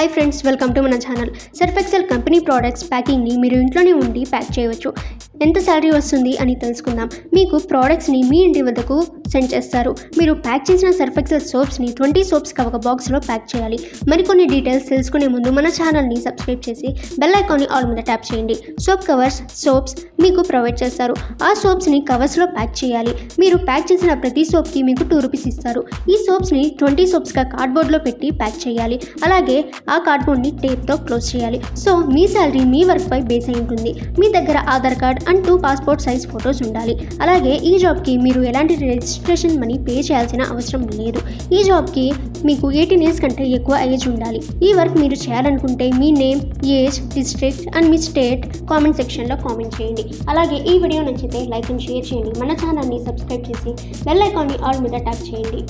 Hi friends, welcome to మన channel. Surf excel company products ప్యాకింగ్ని మీరు ఇంట్లోనే ఉండి ప్యాక్ చేయవచ్చు. ఎంత శాలరీ వస్తుంది అని తెలుసుకుందాం. మీకు ప్రోడక్ట్స్ని మీ ఇంటి వద్దకు సెండ్ చేస్తారు. మీరు ప్యాక్ చేసిన సర్ఫ్ ఎక్సెల్ సోప్స్ని 20 సోప్స్కి ఒక బాక్స్లో ప్యాక్ చేయాలి. మరికొన్ని డీటెయిల్స్ తెలుసుకునే ముందు మన ఛానల్ని సబ్స్క్రైబ్ చేసి బెల్ ఐకాన్ని ఆల్ మీద ట్యాప్ చేయండి. సోప్ కవర్స్, సోప్స్ మీకు ప్రొవైడ్ చేస్తారు. ఆ సోప్స్ని కవర్స్లో ప్యాక్ చేయాలి. మీరు ప్యాక్ చేసిన ప్రతి సోప్కి మీకు 2 రూపీస్ ఇస్తారు. ఈ సోప్స్ని 20 సోప్స్గా కార్డ్బోర్డ్లో పెట్టి ప్యాక్ చేయాలి. అలాగే ఆ కార్డ్బోర్డ్ని టేప్తో క్లోజ్ చేయాలి. సో మీ శాలరీ మీ వర్క్పై బేస్ అయి ఉంటుంది. మీ దగ్గర Aadhaar card and 2 passport size photos ఉండాలి. అలాగే ఈ జాబ్కి మీరు ఎలాంటి రిజిస్ట్రేషన్ మనీ పే చేయాల్సిన అవసరం లేదు. ఈ జాబ్కి మీకు 18 ఇయర్స్ కంటే ఎక్కువ ఏజ్ ఉండాలి. ఈ వర్క్ మీరు చేయాలనుకుంటే మీ నేమ్, ఏజ్, డిస్ట్రిక్ట్ అండ్ మీ స్టేట్ కామెంట్ సెక్షన్లో కామెంట్ చేయండి. అలాగే ఈ వీడియో నచ్చితే లైక్ అండ్ షేర్ చేయండి. మన ఛానల్ని సబ్స్క్రైబ్ చేసి బెల్ ఐకాన్ని ఆల్ మీద ట్యాప్ చేయండి.